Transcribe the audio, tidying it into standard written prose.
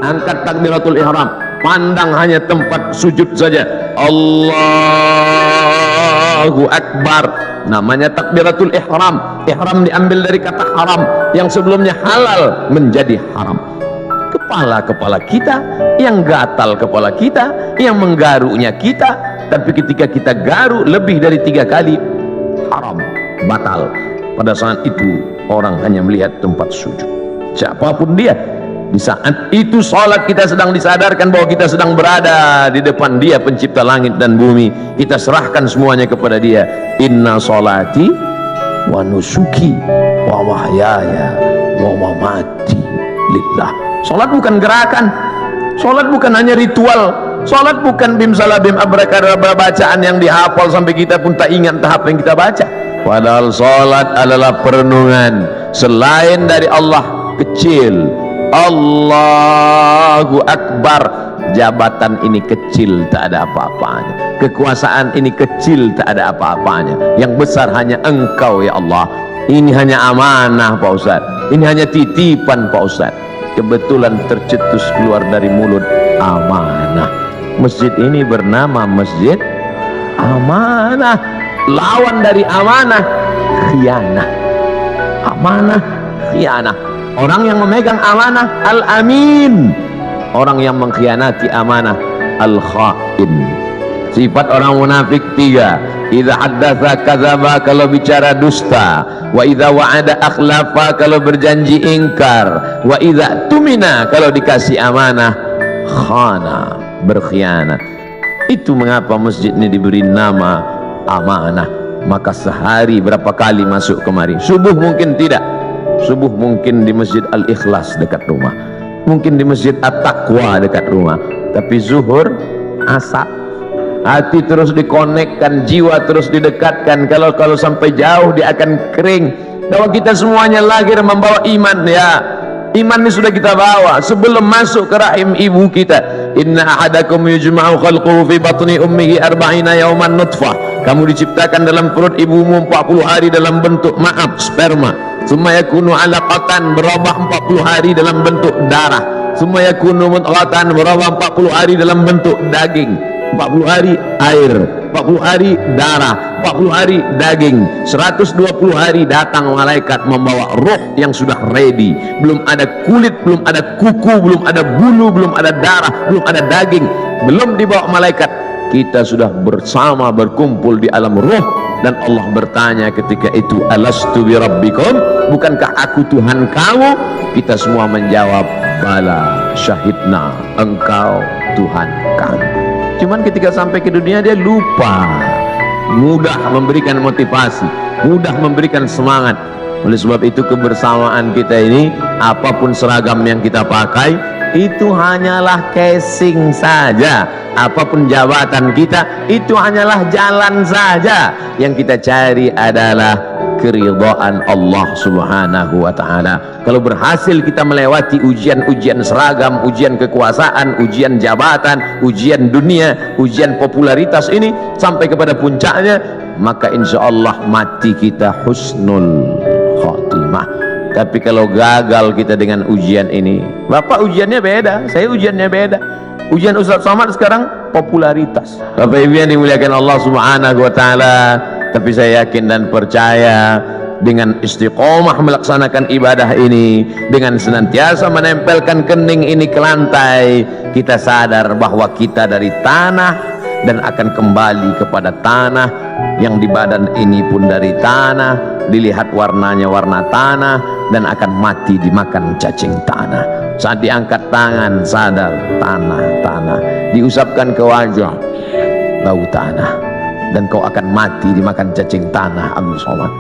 angkat takbiratul ihram, pandang hanya tempat sujud saja. Allahu Akbar, namanya takbiratul ihram. Ihram diambil dari kata haram, yang sebelumnya halal menjadi haram. Kepala kita, yang gatal kepala kita, yang menggaruknya kita, tapi ketika kita garuk lebih dari 3 kali, haram, batal. Pada saat itu orang hanya melihat tempat sujud, siapapun dia. Di saat itu salat kita sedang disadarkan bahwa kita sedang berada di depan Dia pencipta langit dan bumi. Kita serahkan semuanya kepada Dia. Inna salati wa nusuki wa mahyaya wa mamati lillah. Salat bukan gerakan, salat bukan hanya ritual, salat bukan bim salabim abrakadabra bacaan yang dihafal sampai kita pun tak ingat tahap yang kita baca. Padahal salat adalah perenungan selain dari Allah kecil. Allahu Akbar, jabatan ini kecil tak ada apa-apanya, kekuasaan ini kecil tak ada apa-apanya, yang besar hanya Engkau ya Allah. Ini hanya amanah Pak Ustaz, ini hanya titipan Pak Ustaz. Kebetulan tercetus keluar dari mulut amanah. Masjid ini bernama Masjid Amanah. Lawan dari amanah, khianah. Amanah, khianah. Orang yang memegang amanah al-amin, orang yang mengkhianati amanah al-khain. Sifat orang munafik 3. Idza haddatsa kadzaba, kalau bicara dusta. Wa idza wa'ada akhlafa, kalau berjanji ingkar. Wa idza tumina, kalau dikasih amanah khana, berkhianat. Itu mengapa masjid ini diberi nama amanah. Maka sehari berapa kali masuk kemari? Subuh mungkin tidak, subuh mungkin di Masjid Al-Ikhlas dekat rumah, mungkin di Masjid At-Taqwa dekat rumah, tapi zuhur, asar, hati terus dikonekkan, jiwa terus didekatkan. Kalau sampai jauh dia akan kering. Bahwa kita semuanya lahir membawa iman ya. Iman ini sudah kita bawa sebelum masuk ke rahim ibu kita. Inna ahadakum yujma'u khalquhu fi batni ummihi 40 yawman nutfah. Kamu diciptakan dalam perut ibumu 40 hari dalam bentuk sperma. Summa yakunu 'alaqatan, berubah 40 hari dalam bentuk darah. Summa yakunu mudghatan, berubah 40 hari dalam bentuk daging. 40 hari air, 40 hari darah, 40 hari daging, 120 hari datang malaikat membawa roh yang sudah ready. Belum ada kulit, belum ada kuku, belum ada bulu, belum ada darah, belum ada daging, belum dibawa malaikat. Kita sudah bersama berkumpul di alam roh. Dan Allah bertanya ketika itu, alastu bi rabbikum, bukankah aku Tuhan kamu? Kita semua menjawab, bala syahidna, engkau Tuhan kami. Cuman ketika sampai ke dunia dia lupa. Mudah memberikan motivasi, mudah memberikan semangat. Oleh sebab itu kebersamaan kita ini, apapun seragam yang kita pakai, itu hanyalah casing saja. Apapun jabatan kita, itu hanyalah jalan saja. Yang kita cari adalah keridhaan Allah subhanahu wa ta'ala. Kalau berhasil kita melewati ujian-ujian seragam, ujian kekuasaan, ujian jabatan, ujian dunia, ujian popularitas ini sampai kepada puncaknya, maka insya Allah mati kita husnul khotimah. Tapi kalau gagal kita dengan ujian ini, Bapak ujiannya beda, saya ujiannya beda. Ujian Ustaz Somad sekarang popularitas. Bapak Ibu yang dimuliakan Allah subhanahu wa ta'ala, tapi saya yakin dan percaya dengan istiqomah melaksanakan ibadah ini, dengan senantiasa menempelkan kening ini ke lantai, kita sadar bahwa kita dari tanah dan akan kembali kepada tanah, yang di badan ini pun dari tanah, dilihat warnanya warna tanah, dan akan mati dimakan cacing tanah. Saat diangkat tangan sadar tanah, diusapkan ke wajah bau tanah, dan kau akan mati dimakan cacing tanah. Abdul Somad.